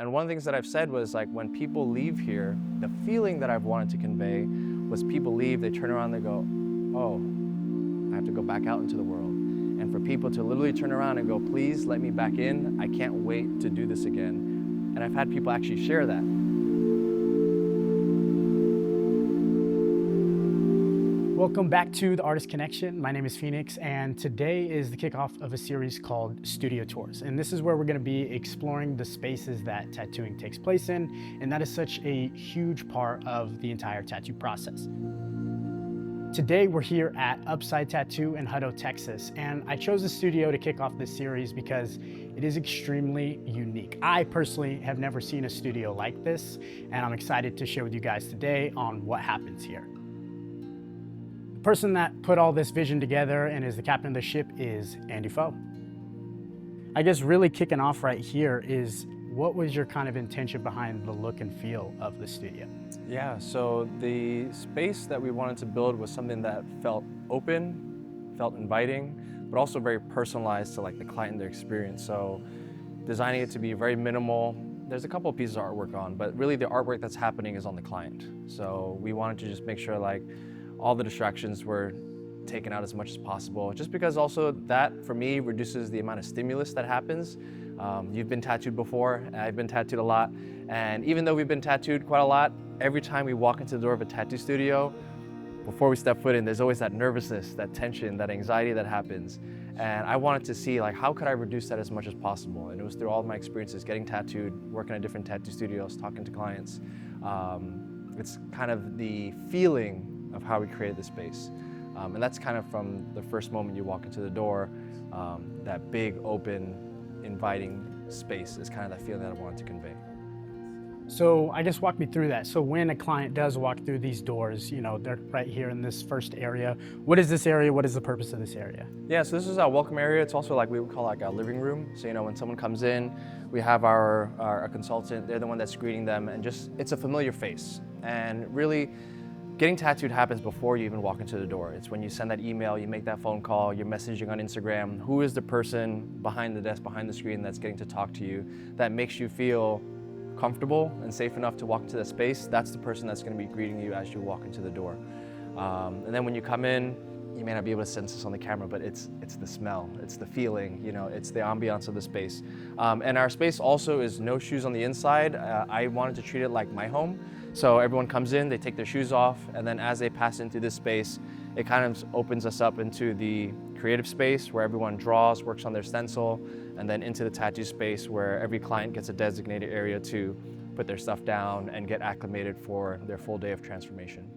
And one of the things that I've said was like, when people leave here, the feeling that I've wanted to convey was people leave, they turn around, they go, oh, I have to go back out into the world. And for people to literally turn around and go, please let me back in. I can't wait to do this again. And I've had people actually share that. Welcome back to The Artist Connection. My name is Phoenix, and today is the kickoff of a series called Studio Tours. And this is where we're going to be exploring the spaces that tattooing takes place in, and that is such a huge part of the entire tattoo process. Today we're here at Upside Tattoo in Hutto, Texas, and I chose the studio to kick off this series because it is extremely unique. I personally have never seen a studio like this, and I'm excited to share with you guys today on what happens here. The person that put all this vision together and is the captain of the ship is Andy Foe. I guess really kicking off right here is, what was your kind of intention behind the look and feel of the studio? Yeah, so the space that we wanted to build was something that felt open, felt inviting, but also very personalized to like the client and their experience. So designing it to be very minimal. There's a couple of pieces of artwork on, but really the artwork that's happening is on the client. So we wanted to just make sure like all the distractions were taken out as much as possible, just because also that, for me, reduces the amount of stimulus that happens. You've been tattooed before, I've been tattooed a lot, and even though we've been tattooed quite a lot, every time we walk into the door of a tattoo studio, before we step foot in, there's always that nervousness, that tension, that anxiety that happens. And I wanted to see like, how could I reduce that as much as possible? And it was through all of my experiences, getting tattooed, working at different tattoo studios, talking to clients. It's kind of the feeling of how we created the space. And that's kind of from the first moment you walk into the door, that big, open, inviting space is kind of that feeling that I wanted to convey. So I guess walk me through that. So when a client does walk through these doors, you know, they're right here in this first area. What is this area? What is the purpose of this area? Yeah, so this is our welcome area. It's also like we would call like our living room. So, you know, when someone comes in, we have our consultant, they're the one that's greeting them, and just, it's a familiar face. And really, getting tattooed happens before you even walk into the door. It's when you send that email, you make that phone call, you're messaging on Instagram. Who is the person behind the desk, behind the screen that's getting to talk to you, that makes you feel comfortable and safe enough to walk into the space? That's the person that's going to be greeting you as you walk into the door. And then when you come in, you may not be able to sense this on the camera, but it's the smell, it's the feeling, you know, it's the ambiance of the space. And our space also is no shoes on the inside. I wanted to treat it like my home. So everyone comes in, they take their shoes off, and then as they pass into this space, it kind of opens us up into the creative space where everyone draws, works on their stencil, and then into the tattoo space where every client gets a designated area to put their stuff down and get acclimated for their full day of transformation.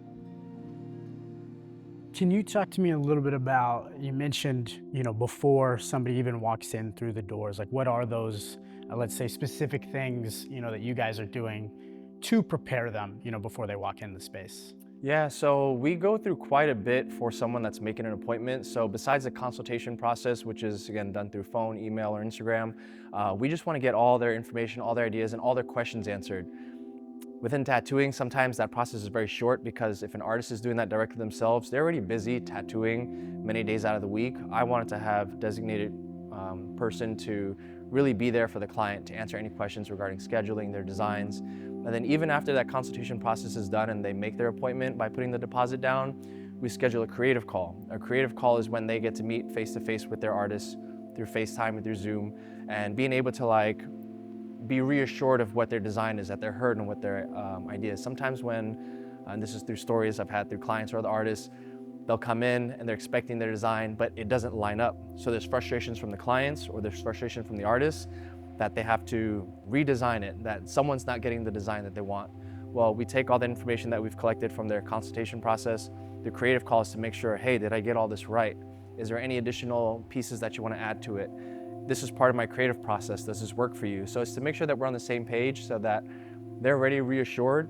Can you talk to me a little bit about, you mentioned, you know, before somebody even walks in through the doors, like what are those, let's say, specific things, you know, that you guys are doing to prepare them, you know, before they walk in the space? Yeah, so we go through quite a bit for someone that's making an appointment. So besides the consultation process, which is again done through phone, email, or Instagram, we just want to get all their information, all their ideas, and all their questions answered. Within tattooing, sometimes that process is very short because if an artist is doing that directly themselves, they're already busy tattooing many days out of the week. I wanted to have designated person to really be there for the client to answer any questions regarding scheduling, their designs. And then even after that consultation process is done and they make their appointment by putting the deposit down, we schedule a creative call. A creative call is when they get to meet face-to-face with their artists through FaceTime and through Zoom, and being able to like be reassured of what their design is, that they're heard, and what their ideas. Sometimes when, and this is through stories I've had through clients or other artists, they'll come in and they're expecting their design, but it doesn't line up. So there's frustrations from the clients or there's frustration from the artists that they have to redesign it, that someone's not getting the design that they want. Well, we take all the information that we've collected from their consultation process, the creative calls, to make sure, hey, did I get all this right? Is there any additional pieces that you want to add to it? This is part of my creative process. Does this work for you? So it's to make sure that we're on the same page so that they're already reassured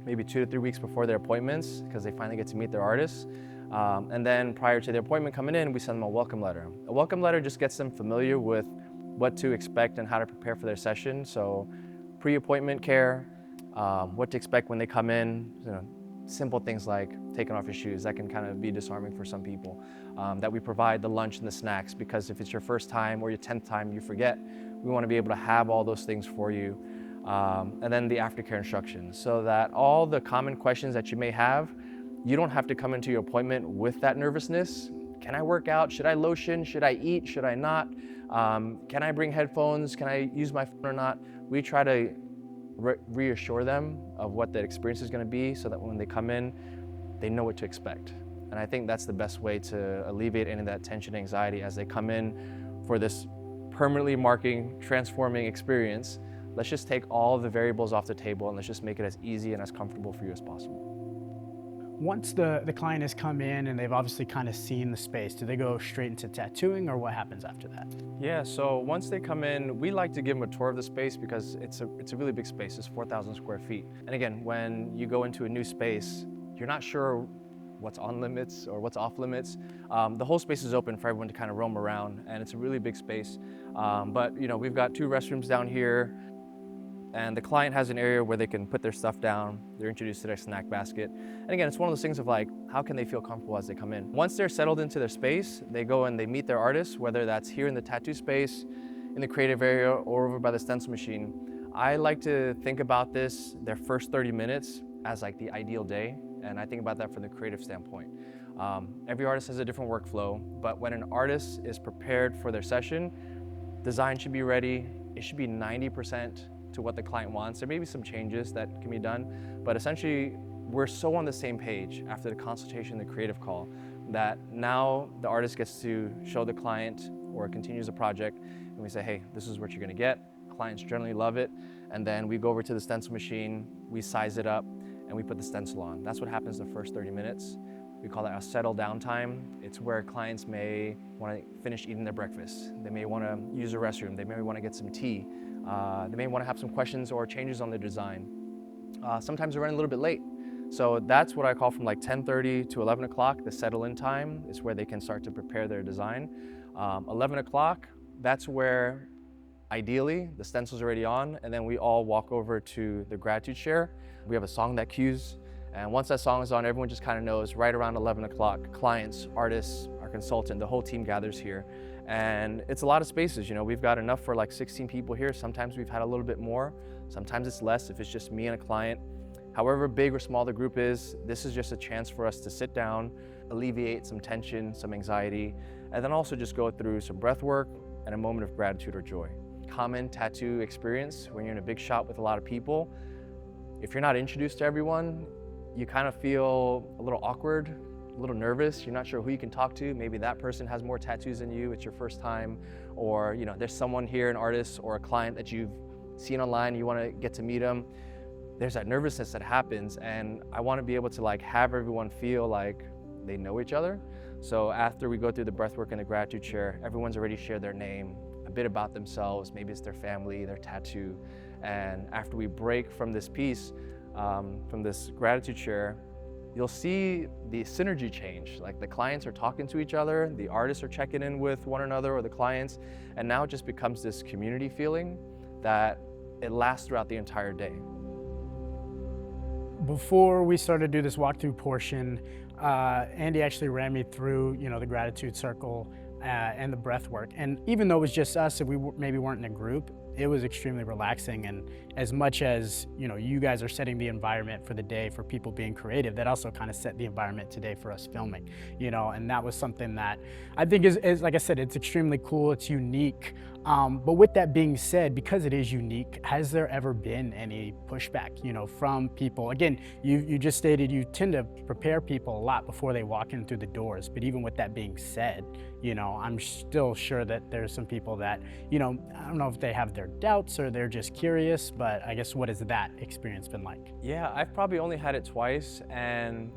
maybe 2 to 3 weeks before their appointments, because they finally get to meet their artists. And then prior to their appointment coming in, we send them a welcome letter. A welcome letter just gets them familiar with what to expect and how to prepare for their session. So pre-appointment care, what to expect when they come in, you know, simple things like taking off your shoes. That can kind of be disarming for some people. That we provide the lunch and the snacks, because if it's your first time or your 10th time you forget, we want to be able to have all those things for you. and then the aftercare instructions, so that all the common questions that you may have, you don't have to come into your appointment with that nervousness. Can I work out? Should I lotion? Should I eat? Should I not? Can I bring headphones? Can I use my phone or not? We try to reassure them of what the experience is going to be, so that when they come in, they know what to expect. And I think that's the best way to alleviate any of that tension and anxiety as they come in for this permanently marking, transforming experience. Let's just take all the variables off the table and let's just make it as easy and as comfortable for you as possible. Once the client has come in and they've obviously kind of seen the space, do they go straight into tattooing, or what happens after that? Yeah, so once they come in, we like to give them a tour of the space because it's a really big space. It's 4,000 square feet. And again, when you go into a new space, you're not sure what's on limits or what's off limits. The whole space is open for everyone to kind of roam around, and it's a really big space. But you know, we've got 2 restrooms down here, and the client has an area where they can put their stuff down. They're introduced to their snack basket. And again, it's one of those things of like, how can they feel comfortable as they come in? Once they're settled into their space, they go and they meet their artists, whether that's here in the tattoo space, in the creative area, or over by the stencil machine. I like to think about this, their first 30 minutes, as like the ideal day. And I think about that from the creative standpoint. Every artist has a different workflow, but when an artist is prepared for their session, design should be ready. It should be 90% to what the client wants. There may be some changes that can be done, but essentially we're so on the same page after the consultation, the creative call, that now the artist gets to show the client or continues the project, and we say, hey, this is what you're gonna get. Clients generally love it. And then we go over to the stencil machine, we size it up, and we put the stencil on. That's what happens the first 30 minutes. We call that a settle down time. It's where clients may want to finish eating their breakfast. They may want to use a restroom. They may want to get some tea. They may want to have some questions or changes on the design. Sometimes they're running a little bit late. So that's what I call from like 10:30 to 11 o'clock, the settle in time. It's where they can start to prepare their design. 11 o'clock, that's where ideally the stencil's already on, and then we all walk over to the gratitude share. We have a song that cues, and once that song is on, everyone just kind of knows right around 11 o'clock, clients, artists, our consultant, the whole team gathers here. And it's a lot of spaces, you know, we've got enough for like 16 people here. Sometimes we've had a little bit more, sometimes it's less if it's just me and a client. However big or small the group is, this is just a chance for us to sit down, alleviate some tension, some anxiety, and then also just go through some breath work and a moment of gratitude or joy. Common tattoo experience when you're in a big shop with a lot of people. If you're not introduced to everyone, you kind of feel a little awkward, a little nervous. You're not sure who you can talk to. Maybe that person has more tattoos than you. It's your first time, or you know, there's someone here, an artist or a client that you've seen online. You want to get to meet them. There's that nervousness that happens, and I want to be able to like have everyone feel like they know each other. So after we go through the breathwork and the gratitude share, everyone's already shared their name, a bit about themselves, maybe it's their family, their tattoo. And after we break from this piece, from this gratitude share, you'll see the synergy change. Like the clients are talking to each other, the artists are checking in with one another or the clients, and now it just becomes this community feeling that it lasts throughout the entire day. Before we started to do this walkthrough portion, Andy actually ran me through, you know, the gratitude circle and the breath work. And even though it was just us, if we maybe weren't in a group, it was extremely relaxing. And as much as, you know, you guys are setting the environment for the day for people being creative, that also kind of set the environment today for us filming, you know, and that was something that I think is like I said, it's extremely cool, it's unique. But with that being said, because it is unique, has there ever been any pushback, you know, from people? Again, you just stated you tend to prepare people a lot before they walk in through the doors. But even with that being said, you know, I'm still sure that there's some people that, you know, I don't know if they have their doubts or they're just curious, but I guess what has that experience been like? Yeah, I've probably only had it twice, and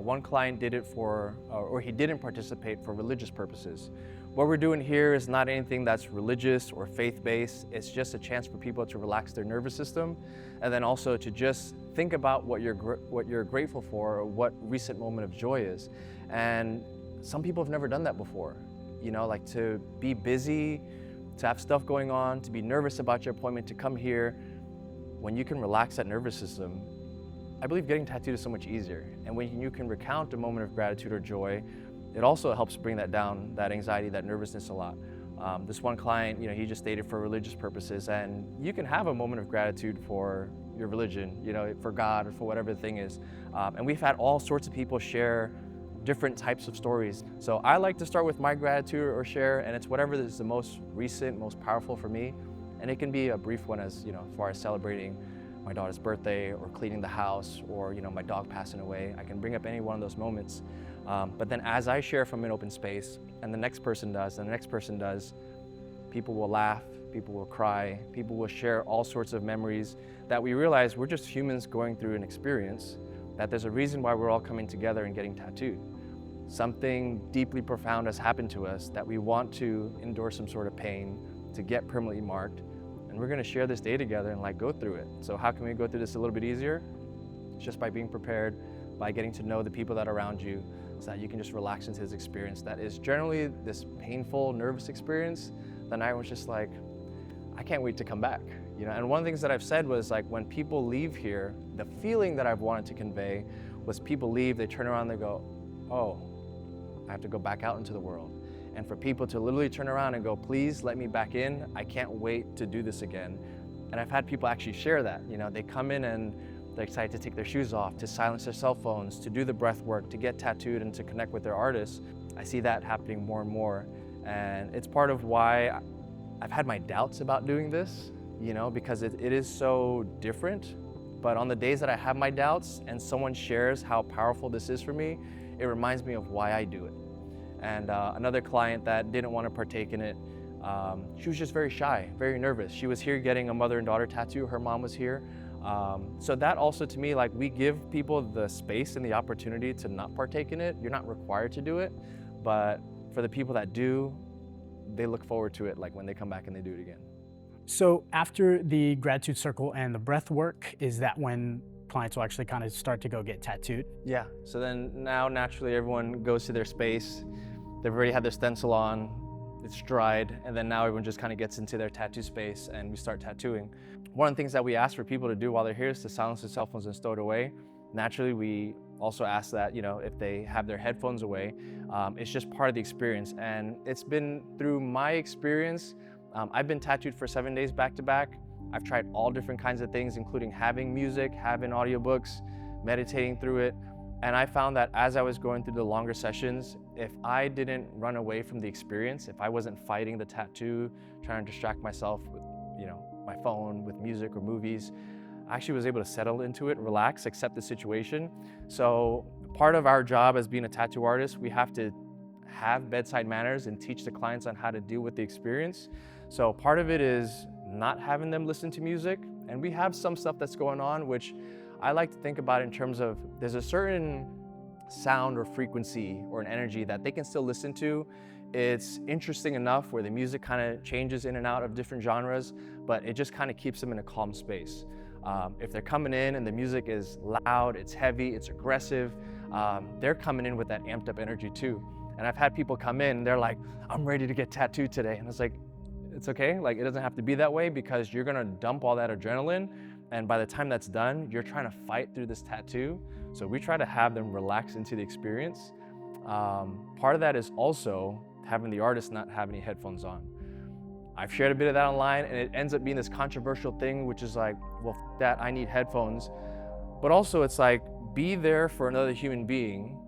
one client did it for, or he didn't participate for religious purposes. What we're doing here is not anything that's religious or faith-based. It's just a chance for people to relax their nervous system, and then also to just think about what you're grateful for, or what recent moment of joy is. And some people have never done that before. You know, like to be busy, to have stuff going on, to be nervous about your appointment, to come here. When you can relax that nervous system, I believe getting tattooed is so much easier. And when you can recount a moment of gratitude or joy, it also helps bring that down, that anxiety, that nervousness a lot. This one client, he just stayed it for religious purposes, and you can have a moment of gratitude for your religion, for God or for whatever the thing is. And we've had all sorts of people share different types of stories. So I like to start with my gratitude or share, and it's whatever is the most recent, most powerful for me. And it can be a brief one as far as celebrating my daughter's birthday or cleaning the house or my dog passing away. I can bring up any one of those moments. But then as I share from an open space and the next person does and the next person does, people will laugh, people will cry, people will share all sorts of memories that we realize we're just humans going through an experience, that there's a reason why we're all coming together and getting tattooed. Something deeply profound has happened to us that we want to endure some sort of pain to get permanently marked. And we're gonna share this day together and go through it. So how can we go through this a little bit easier? It's just by being prepared, by getting to know the people that are around you so that you can just relax into this experience that is generally this painful, nervous experience. The night was just like, I can't wait to come back. And one of the things that I've said was when people leave here, the feeling that I've wanted to convey was people leave, they turn around, they go, oh, I have to go back out into the world. And for people to literally turn around and go, please let me back in. I can't wait to do this again. And I've had people actually share that. They come in and they're excited to take their shoes off, to silence their cell phones, to do the breath work, to get tattooed and to connect with their artists. I see that happening more and more. And it's part of why I've had my doubts about doing this, because it is so different. But on the days that I have my doubts and someone shares how powerful this is for me, it reminds me of why I do it. And another client that didn't want to partake in it, she was just very shy, very nervous. She was here getting a mother and daughter tattoo. Her mom was here. So that also to me, we give people the space and the opportunity to not partake in it. You're not required to do it, but for the people that do, they look forward to it when they come back and they do it again. So after the gratitude circle and the breath work, is that when clients will actually kind of start to go get tattooed? Yeah, so then now naturally everyone goes to their space. They've already had their stencil on, it's dried, and then now everyone just kind of gets into their tattoo space and we start tattooing. One of the things that we ask for people to do while they're here is to silence their cell phones and stow it away. Naturally, we also ask that, if they have their headphones away, it's just part of the experience. And it's been through my experience, I've been tattooed for 7 days back to back. I've tried all different kinds of things, including having music, having audiobooks, meditating through it. And I found that as I was going through the longer sessions, if I didn't run away from the experience, if I wasn't fighting the tattoo, trying to distract myself with, my phone, with music or movies, I actually was able to settle into it, relax, accept the situation. So part of our job as being a tattoo artist, we have to have bedside manners and teach the clients on how to deal with the experience. So part of it is not having them listen to music. And we have some stuff that's going on, which I like to think about in terms of there's a certain sound or frequency or an energy that they can still listen to. It's interesting enough where the music kind of changes in and out of different genres, but it just kind of keeps them in a calm space. If they're coming in and the music is loud, it's heavy, it's aggressive, they're coming in with that amped up energy too. And I've had people come in and they're like, I'm ready to get tattooed today. And it's like, it's okay. It doesn't have to be that way because you're gonna dump all that adrenaline. And by the time that's done, you're trying to fight through this tattoo. So we try to have them relax into the experience. Part of that is also having the artist not have any headphones on. I've shared a bit of that online and it ends up being this controversial thing, which is well, that I need headphones. But also it's be there for another human being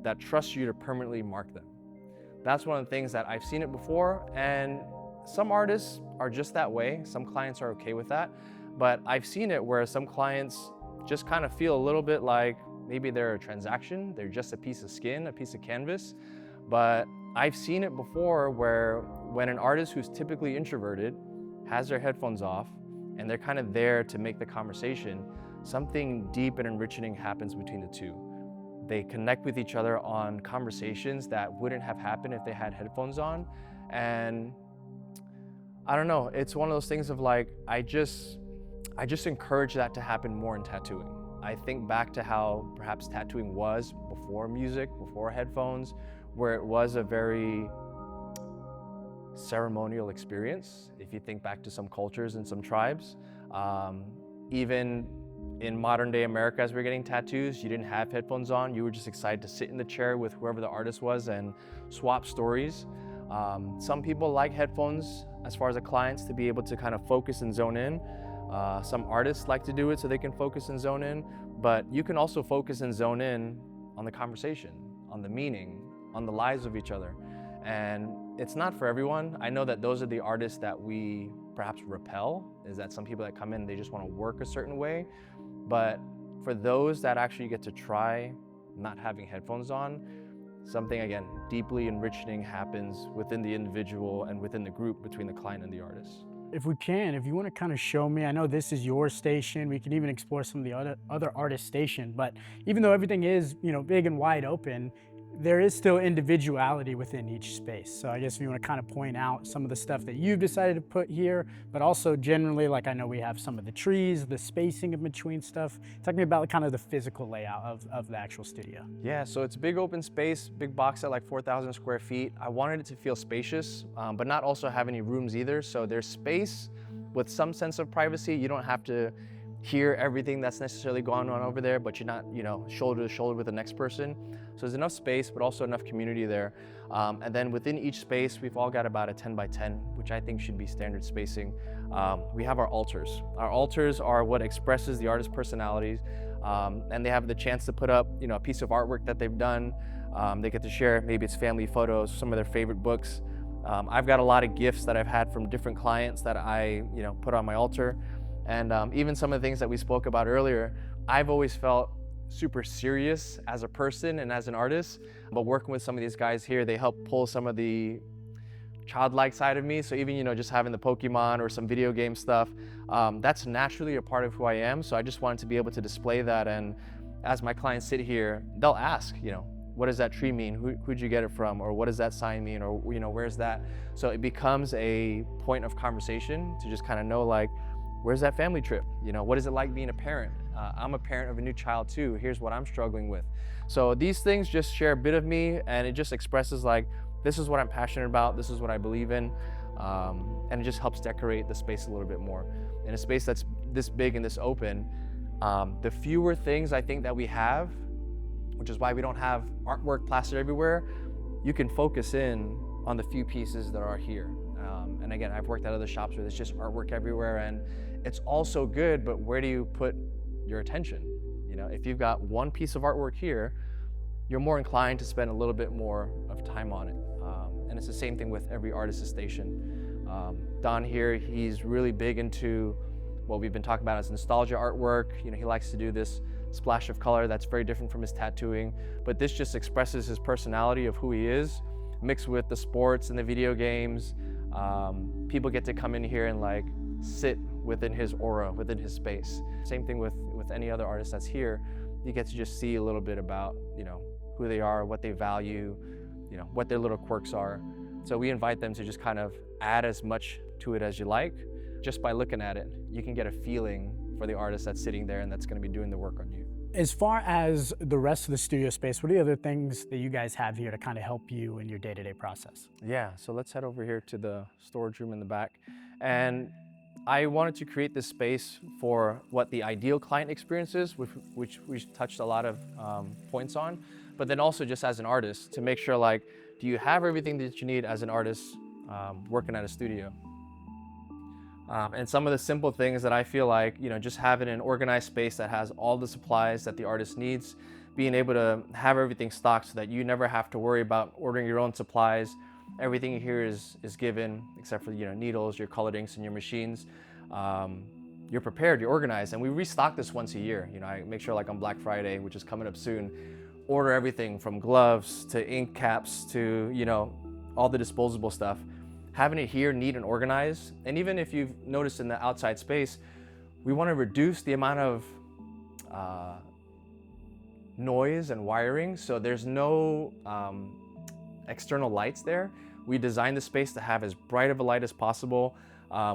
that trusts you to permanently mark them. That's one of the things that I've seen it before, and some artists are just that way. Some clients are okay with that. But I've seen it where some clients just kind of feel a little bit like maybe they're a transaction, they're just a piece of skin, a piece of canvas. But I've seen it before where when an artist who's typically introverted has their headphones off and they're kind of there to make the conversation, something deep and enriching happens between the two. They connect with each other on conversations that wouldn't have happened if they had headphones on. And I don't know, it's one of those things of I just encourage that to happen more in tattooing. I think back to how perhaps tattooing was before music, before headphones, where it was a very ceremonial experience. If you think back to some cultures and some tribes, even in modern day America, as we're getting tattoos, you didn't have headphones on. You were just excited to sit in the chair with whoever the artist was and swap stories. Some people like headphones as far as the clients to be able to kind of focus and zone in. Some artists like to do it so they can focus and zone in, but you can also focus and zone in on the conversation, on the meaning, on the lives of each other. And it's not for everyone. I know that those are the artists that we perhaps repel, is that some people that come in, they just want to work a certain way. But for those that actually get to try not having headphones on, something, again, deeply enriching happens within the individual and within the group between the client and the artist. If you want to kind of show me, I know this is your station. We can even explore some of the other artist station, but even though everything is, big and wide open, there is still individuality within each space. So I guess if you want to kind of point out some of the stuff that you've decided to put here, but also generally, like I know we have some of the trees, the spacing in between stuff. Talk to me about kind of the physical layout of the actual studio. Yeah, so it's a big open space, big box at like 4,000 square feet. I wanted it to feel spacious, but not also have any rooms either. So there's space with some sense of privacy. You don't have to hear everything that's necessarily going on over there, but you're not, shoulder to shoulder with the next person. So there's enough space, but also enough community there. And then within each space, we've all got about a 10 by 10, which I think should be standard spacing. We have our altars. Our altars are what expresses the artist's personalities, and they have the chance to put up, a piece of artwork that they've done. They get to share, maybe it's family photos, some of their favorite books. I've got a lot of gifts that I've had from different clients that I, put on my altar. And even some of the things that we spoke about earlier, I've always felt super serious as a person and as an artist, but working with some of these guys here, they help pull some of the childlike side of me. So even, just having the Pokemon or some video game stuff, that's naturally a part of who I am. So I just wanted to be able to display that. And as my clients sit here, they'll ask, what does that tree mean? Who'd you get it from? Or what does that sign mean? Or, where's that? So it becomes a point of conversation to just kind of know, like, where's that family trip? What is it like being a parent? I'm a parent of a new child too. Here's what I'm struggling with. So these things just share a bit of me, and it just expresses like, this is what I'm passionate about. This is what I believe in. And it just helps decorate the space a little bit more. In a space that's this big and this open, the fewer things I think that we have, which is why we don't have artwork plastered everywhere, you can focus in on the few pieces that are here. And again, I've worked at other shops where there's just artwork everywhere, and it's all so good, but where do you put your attention? If you've got one piece of artwork here, you're more inclined to spend a little bit more of time on it. And it's the same thing with every artist's station. Don here, he's really big into what we've been talking about as nostalgia artwork. He likes to do this splash of color that's very different from his tattooing, but this just expresses his personality of who he is, mixed with the sports and the video games. People get to come in here and like sit within his aura, within his space. Same thing with any other artist that's here. You get to just see a little bit about, who they are, what they value, what their little quirks are. So we invite them to just kind of add as much to it as you like. Just by looking at it, you can get a feeling for the artist that's sitting there and that's going to be doing the work on you. As far as the rest of the studio space, what are the other things that you guys have here to kind of help you in your day-to-day process? Yeah, so let's head over here to the storage room in the back. And I wanted to create this space for what the ideal client experience is, which we touched a lot of points on, but then also just as an artist to make sure, like, do you have everything that you need as an artist working at a studio? And some of the simple things that I feel like, just having an organized space that has all the supplies that the artist needs, being able to have everything stocked so that you never have to worry about ordering your own supplies. Everything here is given except for, needles, your colored inks, and your machines. You're prepared, you're organized, and we restock this once a year. I make sure, like on Black Friday, which is coming up soon, order everything from gloves to ink caps to, all the disposable stuff. Having it here neat and organized, and even if you've noticed in the outside space, we want to reduce the amount of noise and wiring, so there's no external lights there. We designed the space to have as bright of a light as possible.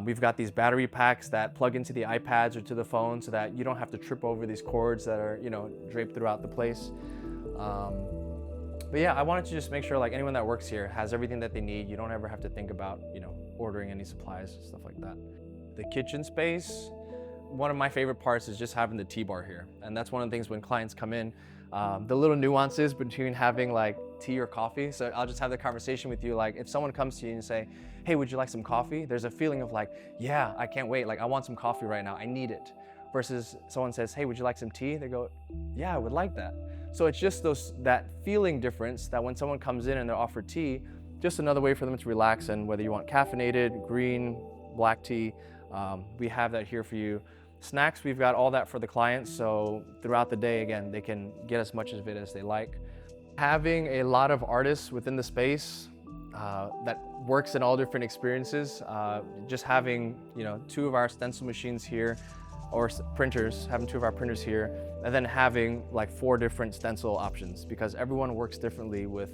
We've got these battery packs that plug into the iPads or to the phone so that you don't have to trip over these cords that are, draped throughout the place. But yeah, I wanted to just make sure like anyone that works here has everything that they need. You don't ever have to think about, ordering any supplies, stuff like that. The kitchen space, one of my favorite parts is just having the T-bar here. And that's one of the things when clients come in, the little nuances between having like tea or coffee. So I'll just have the conversation with you. Like if someone comes to you and say, hey, would you like some coffee? There's a feeling of like, yeah, I can't wait. Like I want some coffee right now. I need it. Versus someone says, hey, would you like some tea? They go, yeah, I would like that. So it's just that feeling difference that when someone comes in and they're offered tea, just another way for them to relax. And whether you want caffeinated, green, black tea, we have that here for you. Snacks, we've got all that for the clients. So throughout the day, again, they can get as much of it as they like. Having a lot of artists within the space that works in all different experiences, just having, two of our stencil machines here, or printers, having two of our printers here, and then having like 4 different stencil options because everyone works differently with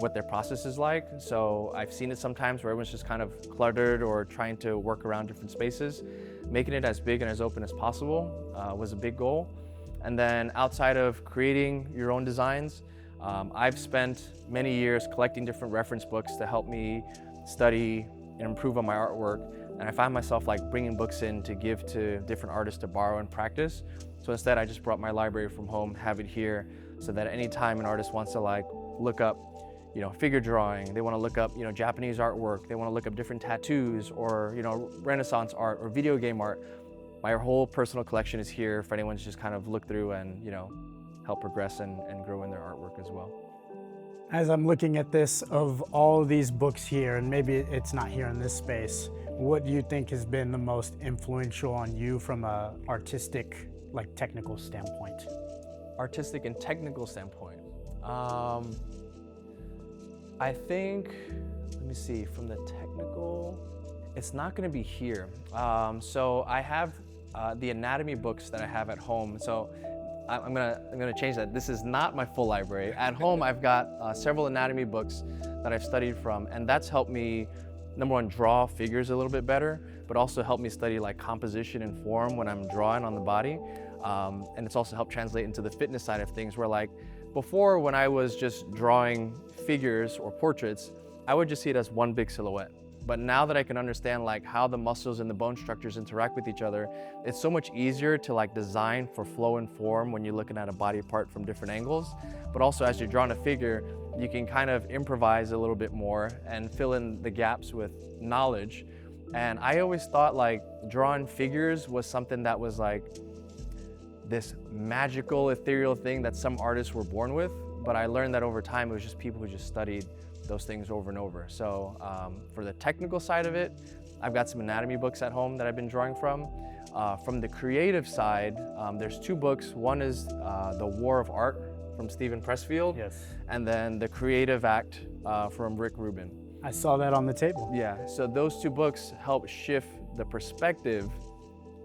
what their process is like. So I've seen it sometimes where everyone's just kind of cluttered or trying to work around different spaces. Making it as big and as open as possible was a big goal. And then outside of creating your own designs, I've spent many years collecting different reference books to help me study and improve on my artwork. And I find myself like bringing books in to give to different artists to borrow and practice. So instead I just brought my library from home, have it here, so that anytime an artist wants to like look up figure drawing, they want to look up Japanese artwork, they want to look up different tattoos or Renaissance art or video game art, my whole personal collection is here for anyone to just kind of look through and help progress and grow in their artwork as well. As I'm looking at this, of all these books here, and maybe it's not here in this space, what do you think has been the most influential on you from a artistic, like technical standpoint? Artistic and technical standpoint. I think, let me see, from the technical, it's not gonna be here. So I have the anatomy books that I have at home. So I'm gonna change that. This is not my full library. At home, I've got several anatomy books that I've studied from, and that's helped me, number one, draw figures a little bit better, but also helped me study like composition and form when I'm drawing on the body. And it's also helped translate into the fitness side of things where like, before when I was just drawing figures or portraits, I would just see it as one big silhouette. But now that I can understand like how the muscles and the bone structures interact with each other, it's so much easier to like design for flow and form when you're looking at a body part from different angles. But also as you're drawing a figure, you can kind of improvise a little bit more and fill in the gaps with knowledge. And I always thought like drawing figures was something that was like this magical, ethereal thing that some artists were born with. But I learned that over time, it was just people who just studied those things over and over. So for the technical side of it, I've got some anatomy books at home that I've been drawing from. From the creative side, there's 2 books. One is The War of Art from Stephen Pressfield. Yes. And then The Creative Act from Rick Rubin. I saw that on the table. Yeah, so those 2 books help shift the perspective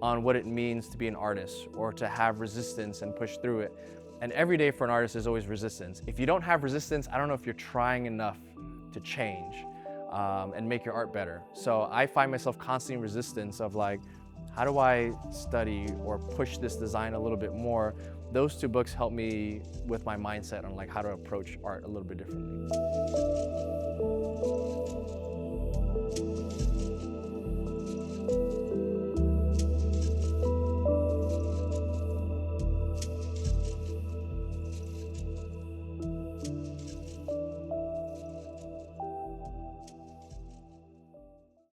on what it means to be an artist or to have resistance and push through it. And every day for an artist is always resistance. If you don't have resistance, I don't know if you're trying enough to change and make your art better. So I find myself constantly in resistance of like, how do I study or push this design a little bit more? Those 2 books help me with my mindset on like how to approach art a little bit differently.